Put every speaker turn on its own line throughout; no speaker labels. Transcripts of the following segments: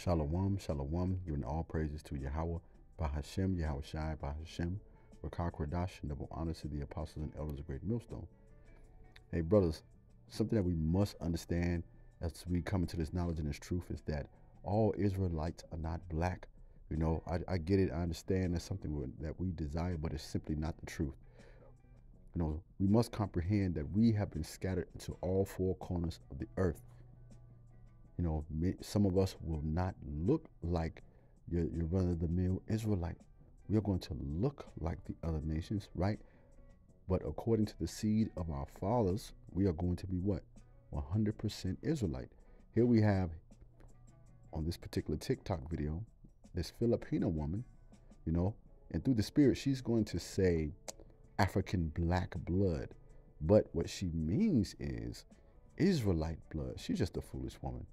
Shalom, shalom, giving all praises to Yahweh, Bahashem, Yahweh Shai, Bahashem, Rakar Kwadash, and double honor to the apostles and elders of Great Millstone. Hey, brothers, something that we must understand as we come into this knowledge and this truth is that all Israelites are not black. You know, I get it, I understand that's something that we desire, but it's simply not the truth. You know, we must comprehend that we have been scattered into all four corners of the earth. You know, some of us will not look like your run-of-the-mill Israelite. We are going to look like the other nations, right? But according to the seed of our fathers, we are going to be what? 100% Israelite. Here we have, on this particular TikTok video, this Filipino woman, you know, and through the spirit, she's going to say African black blood. But what she means is Israelite blood. She's just a foolish woman.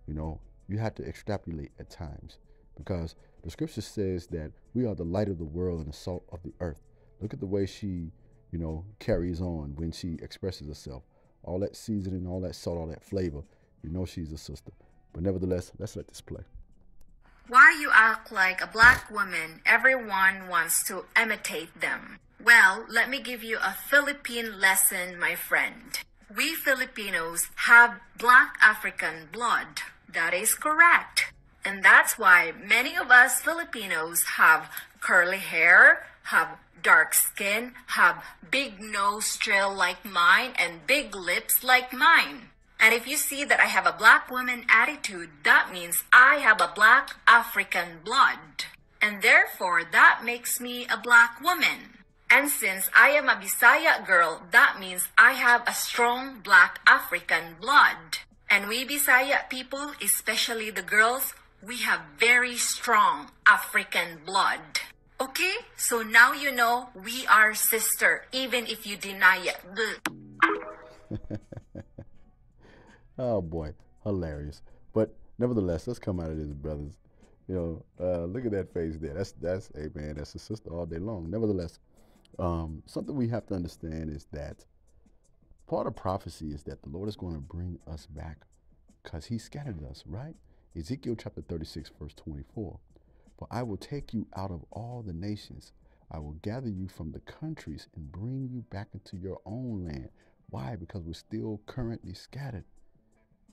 You know, you have to extrapolate at times because the scripture says that we are the light of the world and the salt of the earth. Look at the way she, you know, carries on when she expresses herself. All that seasoning, all that salt, all that flavor. You know she's a sister. But nevertheless, let's let this play.
Why you act like a black woman? Everyone wants to imitate them. Well, let me give you a Philippine lesson, my friend. We Filipinos have black African blood. That is correct. And that's why many of us Filipinos have curly hair, have dark skin, have big nostril like mine, and big lips like mine. And if you see that I have a black woman attitude, that means I have a black African blood. And therefore, that makes me a black woman. And since I am a Bisaya girl, that means I have a strong black African blood. And we Bisaya people, especially the girls, we have very strong African blood. Okay? So now you know we are sister, even if you deny it.
Oh boy, hilarious. But nevertheless, let's come out of this, brothers. You know, look at that face there. That's hey man, that's a sister all day long. Nevertheless, something we have to understand is that part of prophecy is that the Lord is going to bring us back because he scattered us, right? Ezekiel chapter 36, verse 24. For I will take you out of all the nations. I will gather you from the countries and bring you back into your own land. Why? Because we're still currently scattered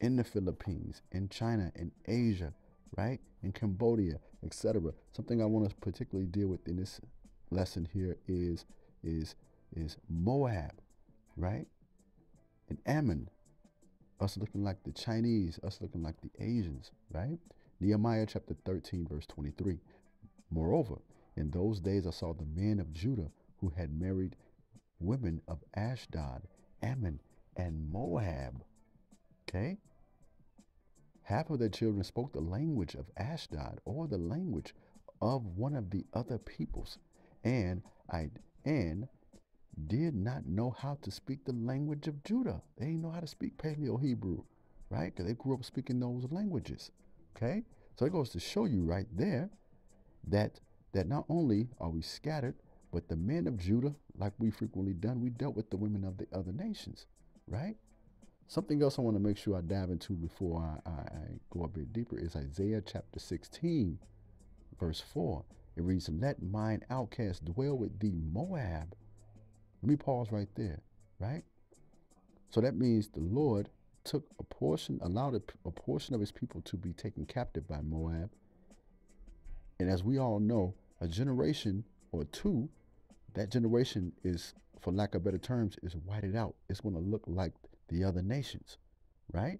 in the Philippines, in China, in Asia, right? In Cambodia, etc. Something I want to particularly deal with in this lesson here is Moab, right? And Ammon, us looking like the Chinese, us looking like the Asians, right? Nehemiah chapter 13, verse 23. Moreover, in those days I saw the men of Judah who had married women of Ashdod, Ammon, and Moab. Okay? Half of their children spoke the language of Ashdod or the language of one of the other peoples, and did not know how to speak the language of Judah. They didn't know how to speak Paleo Hebrew, right? Because they grew up speaking those languages. Okay? So it goes to show you right there that not only are we scattered, but the men of Judah, like we frequently done, we dealt with the women of the other nations, right? Something else I want to make sure I dive into before I go a bit deeper is Isaiah chapter 16, verse 4. It reads, let mine outcast dwell with thee, Moab. Let me pause right there, right? So that means the Lord took a portion, allowed a portion of his people to be taken captive by Moab. And as we all know, a generation or two, that generation is, for lack of better terms, is whited out. It's going to look like the other nations, right?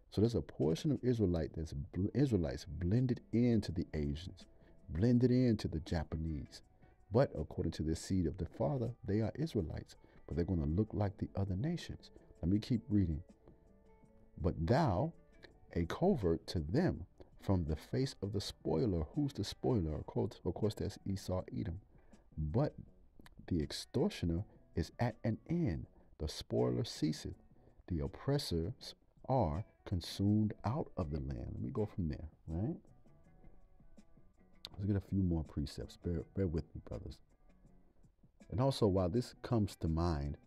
So there's a portion of Israelites blended into the Asians, blended into the Japanese. But according to the seed of the father, they are Israelites, but they're going to look like the other nations. Let me keep reading. But thou, a covert to them from the face of the spoiler. Who's the spoiler? Of course, that's Esau, Edom. But the extortioner is at an end. The spoiler ceaseth. The oppressors are consumed out of the land. Let me go from there, right? Let's get a few more precepts. Bear with me, brothers. And also, while this comes to mind,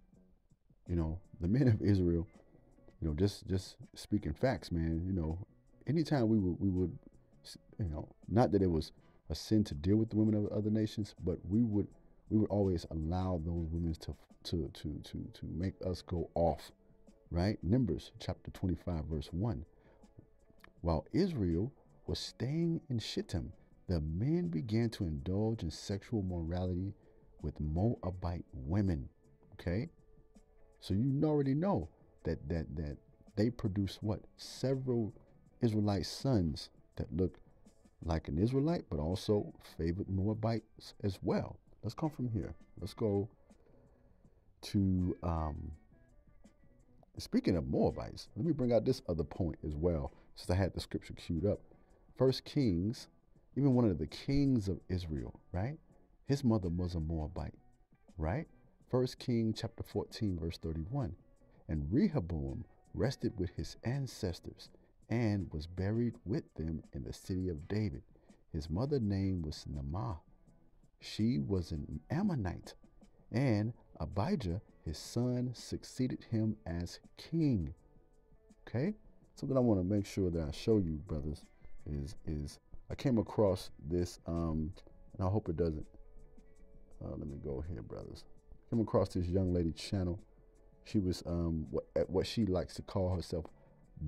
you know, the men of Israel, you know, just speaking facts, man, you know, anytime we would You know, not that it was a sin to deal with the women of other nations, but we would always allow those women to make us go off, right? Numbers chapter 25 verse 1. While Israel was staying in Shittim, the men began to indulge in sexual morality with Moabite women. Okay, so you already know that they produced what? Several Israelite sons that look like an Israelite, but also favored Moabites as well. Let's come from here. Let's go to, speaking of Moabites, let me bring out this other point as well, since I had the scripture queued up. First Kings, even one of the kings of Israel, right? His mother was a Moabite, right? First Kings chapter 14, verse 31. And Rehoboam rested with his ancestors and was buried with them in the city of David. His mother's name was Naamah. She was an Ammonite, and Abijah, his son, succeeded him as king. Okay? Something I want to make sure that I show you, brothers, is I came across this, and I hope it doesn't. Let me go here, brothers. Came across this young lady channel. She was what she likes to call herself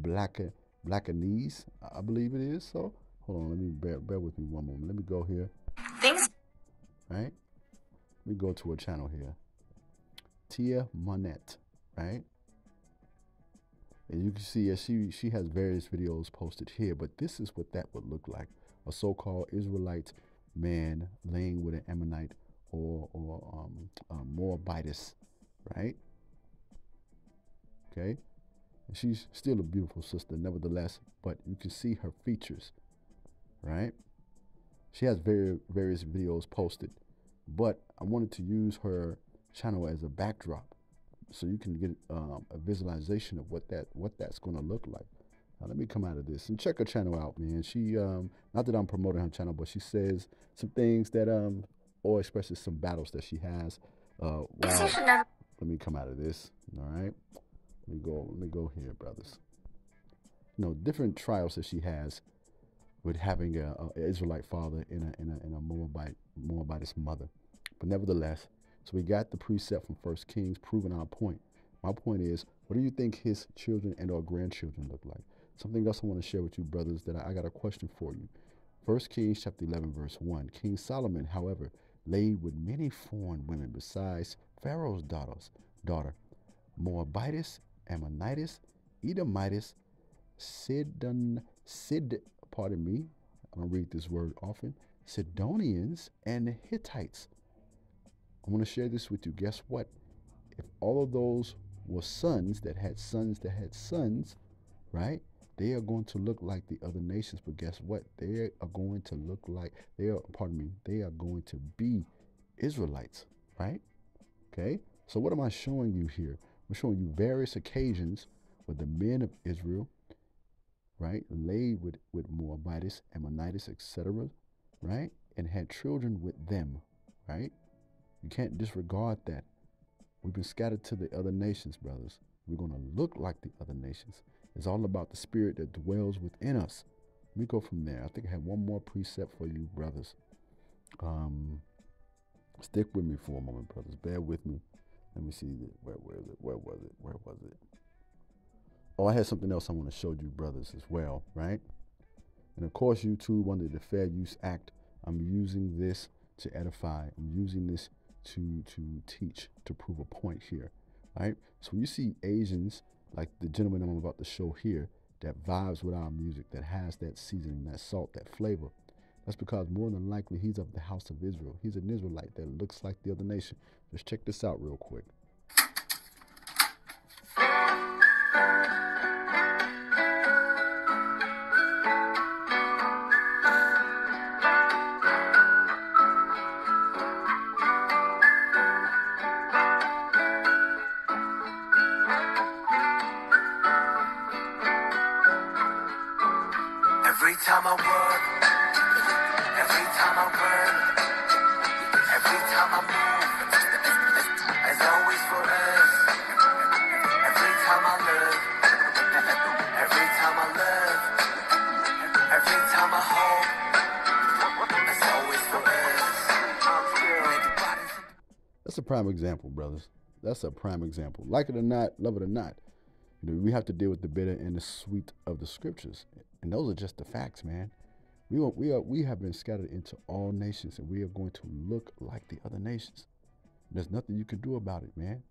Blackanese, I believe it is. So hold on, let me bear with me one moment. Let me go here.
Things.
Right? Let me go to her channel here. Tia Monette, right? And you can see she has various videos posted here, but this is what that would look like. A so-called Israelite man laying with an Ammonite or Moabitess, right? Okay, and she's still a beautiful sister, nevertheless. But you can see her features, right? She has various videos posted, but I wanted to use her channel as a backdrop, so you can get a visualization of what that's going to look like. Now, let me come out of this and check her channel out, man. She not that I'm promoting her channel, but she says some things that or expresses some battles that she has. Wow. Let me come out of this. All right. Let me go here, brothers. You know, different trials that she has with having a Israelite father and a Moabitess mother. But nevertheless, so we got the precept from First Kings proving our point. My point is, what do you think his children and or grandchildren look like? Something else I want to share with you, brothers, that I got a question for you. First Kings chapter 11, verse 1. King Solomon, however, laid with many foreign women besides Pharaoh's daughter, Moabitess, Ammonitis, Edomitis, pardon me, I don't read this word often, Sidonians, and Hittites. I want to share this with you. Guess what? If all of those were sons that had sons, right? They are going to look like the other nations, but guess what? They are going to look like, they are going to be Israelites, right? Okay? So what am I showing you here? I'm showing you various occasions where the men of Israel, right, laid with Moabites, Ammonitis, etc., right, and had children with them, right? You can't disregard that. We've been scattered to the other nations, brothers. We're going to look like the other nations. It's all about the spirit that dwells within us. Let me go from there. I think I have one more precept for you, brothers. Stick with me for a moment, brothers. Bear with me. Let me see. Where was it? Oh, I had something else I want to show you, brothers, as well, right? And of course, YouTube, under the Fair Use Act, I'm using this to edify. I'm using this to teach, to prove a point here, right? So when you see Asians, like the gentleman I'm about to show here, that vibes with our music, that has that seasoning, that salt, that flavor, that's because more than likely he's of the house of Israel. He's an Israelite that looks like the other nation. Just check this out real quick.
Every time I work, every time I run, every time I move, as always for us. Every time I love, every time I love, every time I hold.
That's a prime example, brothers. That's a prime example. Like it or not, love it or not, we have to deal with the bitter and the sweet of the scriptures, and those are just the facts, man. We have been scattered into all nations, and we are going to look like the other nations. There's nothing you can do about it, man.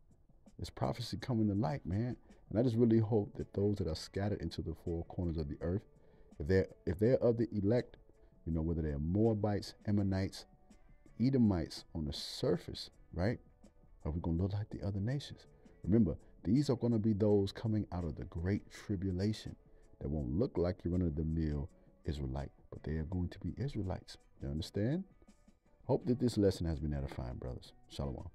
It's prophecy coming to light, man. And I just really hope that those that are scattered into the four corners of the earth, if they're of the elect, whether they're Moabites, Ammonites, Edomites on the surface, right? Are we going to look like the other nations? Remember, these are going to be those coming out of the great tribulation that won't look like your run-of-the-mill Israelite, but they are going to be Israelites. You understand? Hope that this lesson has been edifying, brothers. Shalom.